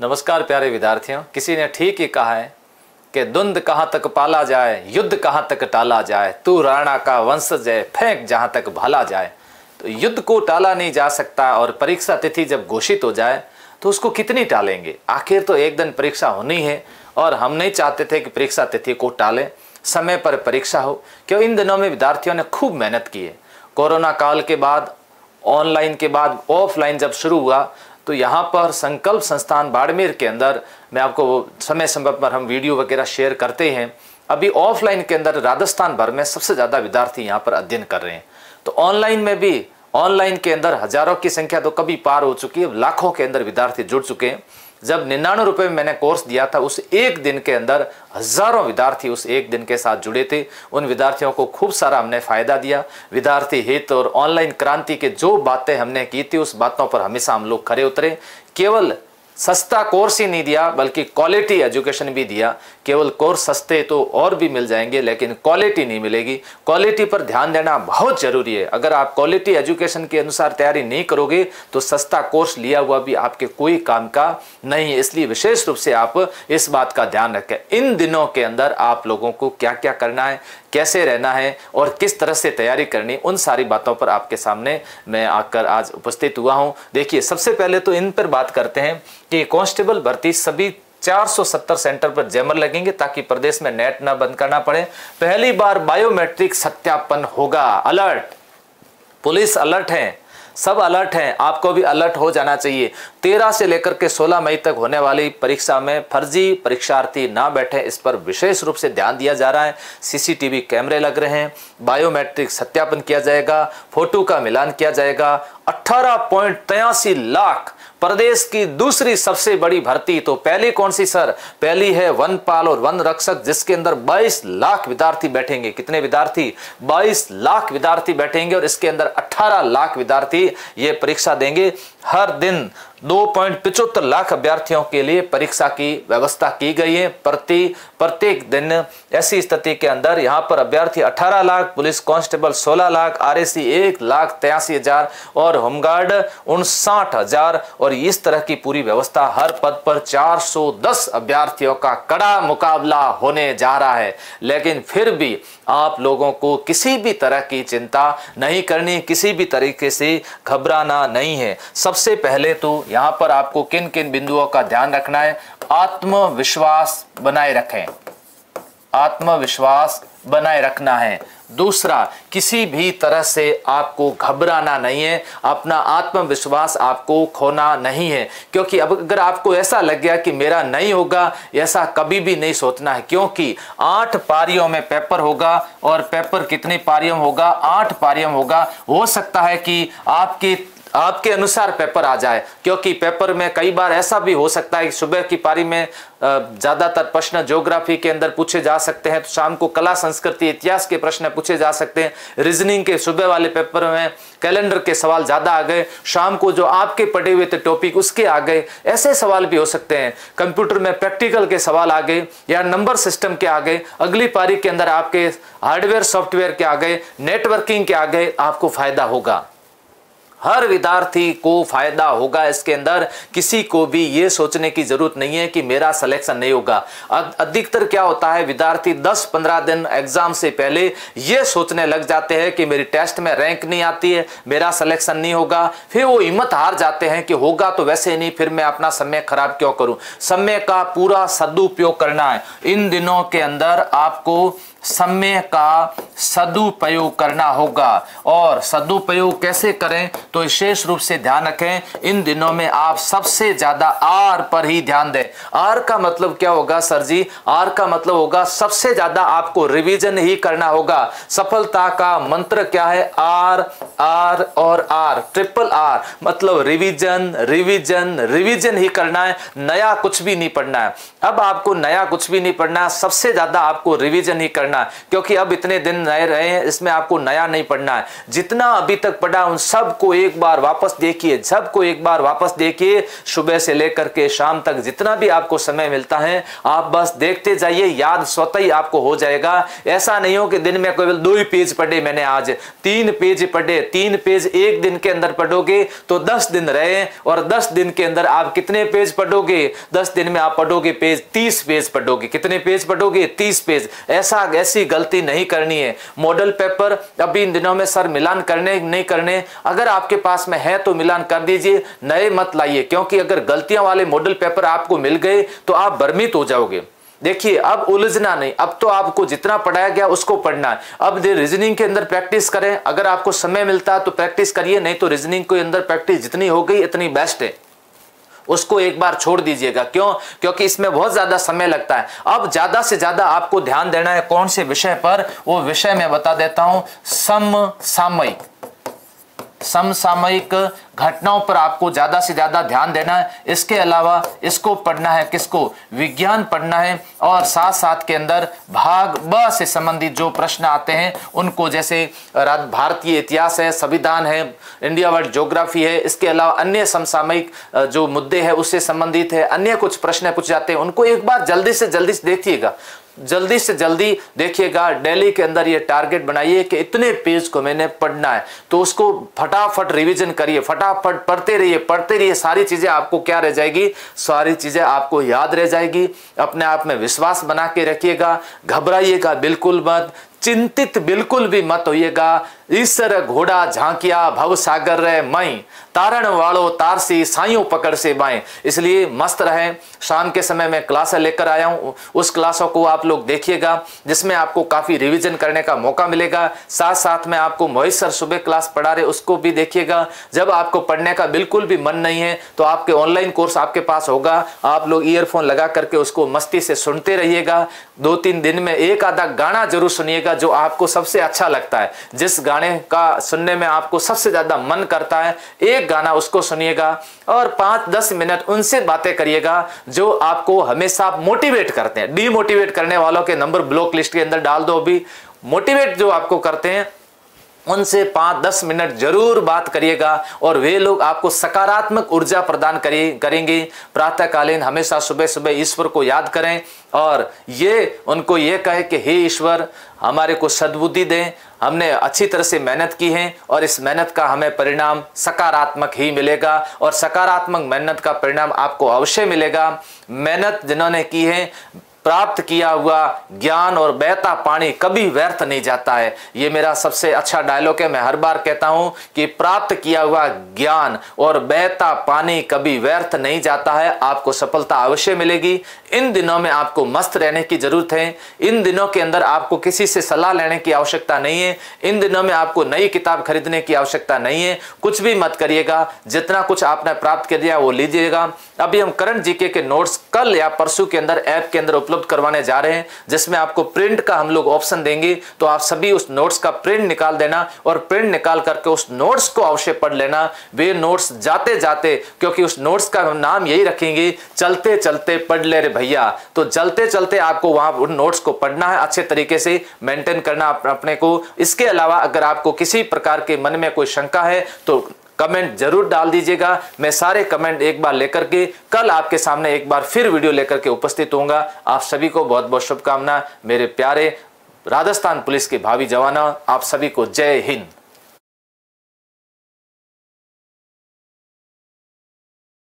नमस्कार प्यारे विद्यार्थियों। किसी ने ठीक ही कहा है कि द्वंद कहाँ तक पाला जाए, युद्ध कहाँ तक टाला जाए, तू राणा का वंशज है, फेंक जहाँ तक भाला जाए। तो युद्ध को टाला नहीं जा सकता और परीक्षा तिथि जब घोषित हो जाए तो उसको कितनी टालेंगे। आखिर तो एक दिन परीक्षा होनी है और हम नहीं चाहते थे कि परीक्षा तिथि को टालें, समय पर परीक्षा हो। क्यों इन दिनों में विद्यार्थियों ने खूब मेहनत की है। कोरोना काल के बाद, ऑनलाइन के बाद ऑफलाइन जब शुरू हुआ तो यहाँ पर संकल्प संस्थान बाड़मेर के अंदर मैं आपको समय समय पर हम वीडियो वगैरह शेयर करते हैं। अभी ऑफलाइन के अंदर राजस्थान भर में सबसे ज़्यादा विद्यार्थी यहाँ पर अध्ययन कर रहे हैं। तो ऑनलाइन में भी, ऑनलाइन के अंदर हजारों की संख्या तो कभी पार हो चुकी है, लाखों के अंदर विद्यार्थी जुड़ चुके हैं। जब 99 रुपये में मैंने कोर्स दिया था, उस एक दिन के अंदर हजारों विद्यार्थी उस एक दिन के साथ जुड़े थे। उन विद्यार्थियों को खूब सारा हमने फायदा दिया। विद्यार्थी हित और ऑनलाइन क्रांति के जो बातें हमने की थी उस बातों पर हमेशा हम लोग खरे उतरे। केवल सस्ता कोर्स ही नहीं दिया बल्कि क्वालिटी एजुकेशन भी दिया। केवल कोर्स सस्ते तो और भी मिल जाएंगे लेकिन क्वालिटी नहीं मिलेगी। क्वालिटी पर ध्यान देना बहुत जरूरी है। अगर आप क्वालिटी एजुकेशन के अनुसार तैयारी नहीं करोगे तो सस्ता कोर्स लिया हुआ भी आपके कोई काम का नहीं है। इसलिए विशेष रूप से आप इस बात का ध्यान रखें। इन दिनों के अंदर आप लोगों को क्या क्या करना है, कैसे रहना है और किस तरह से तैयारी करनी, उन सारी बातों पर आपके सामने मैं आकर आज उपस्थित हुआ हूं। देखिए, सबसे पहले तो इन पर बात करते हैं कि कांस्टेबल भर्ती सभी 470 सेंटर पर जैमर लगेंगे ताकि प्रदेश में नेट ना बंद करना पड़े। पहली बार बायोमेट्रिक सत्यापन होगा। अलर्ट, पुलिस अलर्ट है, सब अलर्ट हैं, आपको भी अलर्ट हो जाना चाहिए। 13 से लेकर के 16 मई तक होने वाली परीक्षा में फर्जी परीक्षार्थी ना बैठे, इस पर विशेष रूप से ध्यान दिया जा रहा है। सीसीटीवी कैमरे लग रहे हैं, बायोमेट्रिक सत्यापन किया जाएगा, फोटो का मिलान किया जाएगा। 18.83 लाख, प्रदेश की दूसरी सबसे बड़ी भर्ती। तो पहली कौन सी सर? पहली है वनपाल और वन रक्षक, जिसके अंदर 22 लाख विद्यार्थी बैठेंगे। कितने विद्यार्थी? 22 लाख विद्यार्थी बैठेंगे और इसके अंदर 18 लाख विद्यार्थी ये परीक्षा देंगे। हर दिन 2.75 लाख अभ्यर्थियों के लिए परीक्षा की व्यवस्था की गई है। प्रत्येक दिन ऐसी स्थिति के अंदर यहाँ पर अभ्यर्थी 18 lakh, police constable 16 lakh, RAC 1,83,000 और होमगार्ड 59,000 और इस तरह की पूरी व्यवस्था। हर पद पर 410 अभ्यर्थियों का कड़ा मुकाबला होने जा रहा है। लेकिन फिर भी आप लोगों को किसी भी तरह की चिंता नहीं करनी, किसी भी तरीके से घबराना नहीं है। सबसे पहले तो यहाँ पर आपको किन किन बिंदुओं का ध्यान रखना है? आत्मविश्वास बनाए रखें, आत्मविश्वास बनाए रखना है। दूसरा, किसी भी तरह से आपको घबराना नहीं है, अपना आत्मविश्वास आपको खोना नहीं है। क्योंकि अब अगर आपको ऐसा लग गया कि मेरा नहीं होगा, ऐसा कभी भी नहीं सोचना है। क्योंकि 8 पारियों में पेपर होगा और पेपर कितनी पारियों में होगा? 8 पारियों में होगा। हो सकता है कि आपके अनुसार पेपर आ जाए, क्योंकि पेपर में कई बार ऐसा भी हो सकता है कि सुबह की पारी में ज्यादातर प्रश्न ज्योग्राफी के अंदर पूछे जा सकते हैं, तो शाम को कला संस्कृति इतिहास के प्रश्न पूछे जा सकते हैं। रीजनिंग के सुबह वाले पेपर में कैलेंडर के सवाल ज्यादा आ गए, शाम को जो आपके पढ़े हुए थे टॉपिक उसके आ गए, ऐसे सवाल भी हो सकते हैं। कंप्यूटर में प्रैक्टिकल के सवाल आ गए या नंबर सिस्टम के आ गए। अगली पारी के अंदर आपके हार्डवेयर सॉफ्टवेयर के आ गए, नेटवर्किंग के आ गए। आपको फायदा होगा, हर विद्यार्थी को फायदा होगा। इसके अंदर किसी को भी ये सोचने की जरूरत नहीं है कि मेरा सिलेक्शन नहीं होगा। अधिकतर क्या होता है, विद्यार्थी 10-15 दिन एग्जाम से पहले ये सोचने लग जाते हैं कि मेरी टेस्ट में रैंक नहीं आती है, मेरा सिलेक्शन नहीं होगा। फिर वो हिम्मत हार जाते हैं कि होगा तो वैसे नहीं, फिर मैं अपना समय खराब क्यों करूं। समय का पूरा सदुपयोग करना है। इन दिनों के अंदर आपको समय का सदुपयोग करना होगा। और सदुपयोग कैसे करें तो विशेष रूप से ध्यान रखें, इन दिनों में आप सबसे ज्यादा आर पर ही ध्यान दें। आर का मतलब क्या होगा सर जी? आर का मतलब होगा सबसे ज्यादा आपको रिवीजन ही करना होगा। सफलता का मंत्र क्या है? आर, आर और आर, ट्रिपल आर, मतलब रिवीजन रिवीजन रिवीजन ही करना है, नया कुछ भी नहीं पढ़ना है। अब आपको नया कुछ भी नहीं पढ़ना है, सबसे ज्यादा आपको रिवीजन ही करना करना, क्योंकि अब इतने दिन नए रहे हैं, इसमें आपको नया नहीं पढ़ना है। जितना अभी तक पढ़ा उन सबको एक बार वापस देखिए, सबको एक बार वापस देखिए, सुबह से लेकर के शाम तक जितना भी आपको समय मिलता है आप बस देखते जाइए, याद स्वतः ही आपको हो जाएगा। ऐसा नहीं हो कि दिन में केवल 2 ही पेज पढ़े, मैंने आज 3 पेज पढ़े। 3 पेज एक दिन के अंदर पढ़ोगे तो 10 दिन रहे, और 10 दिन के अंदर आप कितने पेज पढ़ोगे? 10 दिन में आप पढ़ोगे 30 पेज पढ़ोगे। कितने पेज पढ़ोगे? 30 पेज। ऐसी गलती नहीं करनी है। मॉडल पेपर अभी इन दिनों में सर मिलान करने नहीं करने, अगर आपके पास में है तो मिलान कर दीजिए, नए मत लाइए, क्योंकि अगर गलतियां वाले मॉडल पेपर आपको मिल गए तो आप भ्रमित हो जाओगे। देखिए अब उलझना नहीं, अब तो आपको जितना पढ़ाया गया उसको पढ़ना है। अब रीजनिंग के अंदर प्रैक्टिस करें, अगर आपको समय मिलता है तो प्रैक्टिस करिए, नहीं तो रीजनिंग के अंदर प्रैक्टिस जितनी हो गई इतनी बेस्ट है, उसको एक बार छोड़ दीजिएगा। क्यों? क्योंकि इसमें बहुत ज्यादा समय लगता है। अब ज्यादा से ज्यादा आपको ध्यान देना है कौन से विषय पर, वो विषय मैं बता देता हूं, समसामयिक घटनाओं पर आपको ज्यादा से ज्यादा ध्यान देना है। इसके अलावा इसको पढ़ना है, किसको? विज्ञान पढ़ना है, और साथ साथ के अंदर भाग ब से संबंधित जो प्रश्न आते हैं उनको, जैसे भारतीय इतिहास है, संविधान है, इंडिया वर्ल्ड ज्योग्राफी है, इसके अलावा अन्य समसामयिक जो मुद्दे हैं उससे संबंधित है, अन्य कुछ प्रश्न पूछ जाते हैं, उनको एक बार जल्दी से जल्दी देखिएगा। डेली के अंदर ये टारगेट बनाइए कि इतने पेज को मैंने पढ़ना है, तो उसको फटाफट रिवीजन करिए, फटाफट पढ़ते रहिए। सारी चीजें आपको क्या रह जाएगी? सारी चीजें आपको याद रह जाएगी। अपने आप में विश्वास बना के रखिएगा, घबराइएगा बिल्कुल मत, चिंतित बिल्कुल भी मत होइएगा। ईश्वर घोड़ा झांकिया भव सागर रे मई, तारण वालो तारसी साइयों पकड़ से बाएं। इसलिए मस्त रहे। शाम के समय में क्लास लेकर आया हूं, उस क्लासों को आप लोग देखिएगा, जिसमें आपको काफी रिवीजन करने का मौका मिलेगा। साथ साथ में आपको मोहित सर सुबह क्लास पढ़ा रहे, उसको भी देखिएगा। जब आपको पढ़ने का बिल्कुल भी मन नहीं है तो आपके ऑनलाइन कोर्स आपके पास होगा, आप लोग ईयरफोन लगा करके उसको मस्ती से सुनते रहिएगा। 2-3 दिन में एक आधा गाना जरूर सुनिएगा जो आपको सबसे अच्छा लगता है, जिस गाने का सुनने में आपको सबसे ज्यादा मन करता है, एक गाना उसको सुनिएगा, और 5-10 मिनट उनसे बातें करिएगा जो आपको हमेशा मोटिवेट करते हैं। डीमोटिवेट करने वालों के नंबर ब्लॉक लिस्ट के अंदर डाल दो। अभी मोटिवेट जो आपको करते हैं उनसे 5-10 मिनट जरूर बात करिएगा, और वे लोग आपको सकारात्मक ऊर्जा प्रदान करेंगे। प्रातःकालीन हमेशा सुबह सुबह ईश्वर को याद करें, और उनको ये कहे कि हे ईश्वर हमारे को सद्बुद्धि दें, हमने अच्छी तरह से मेहनत की है और इस मेहनत का हमें परिणाम सकारात्मक ही मिलेगा, और सकारात्मक मेहनत का परिणाम आपको अवश्य मिलेगा। मेहनत जिन्होंने की है, प्राप्त किया हुआ ज्ञान और बहता पानी कभी व्यर्थ नहीं जाता है। ये मेरा सबसे अच्छा डायलॉग है। मैं हर बार कहता हूं कि प्राप्त किया हुआ ज्ञान और बहता पानी कभी व्यर्थ नहीं जाता है। आपको सफलता अवश्य मिलेगी। इन दिनों में आपको मस्त रहने की जरूरत है। इन दिनों के अंदर आपको किसी से सलाह लेने की आवश्यकता नहीं है। इन दिनों में आपको नई किताब खरीदने की आवश्यकता नहीं है। कुछ भी मत करिएगा, जितना कुछ आपने प्राप्त कर दिया वो लीजिएगा। अभी हम करंट जीके के नोट्स कल या परसों के अंदर ऐप के अंदर उपलब्ध करवाने जा रहे हैं, जिसमें आपको प्रिंट का हम लोग ऑप्शन देंगे। तो आप सभी उस नोट्स का प्रिंट निकाल देना, और प्रिंट निकाल करके उस नोट्स को अवश्य पढ़ लेना। वे नोट्स जाते जाते, क्योंकि उस नोट्स का नाम यही रखेंगे, चलते चलते पढ़ ले रे भैया। तो चलते चलते आपको वहां उन नोट्स को पढ़ना है, अच्छे तरीके से मेंटेन करना अपने को। इसके अलावा अगर आपको किसी प्रकार के मन में कोई शंका है तो कमेंट जरूर डाल दीजिएगा। मैं सारे कमेंट एक बार लेकर के कल आपके सामने एक बार फिर वीडियो लेकर के उपस्थित होऊंगा। आप सभी को बहुत बहुत शुभकामना। मेरे प्यारे राजस्थान पुलिस के भावी जवानों, आप सभी को जय हिंद।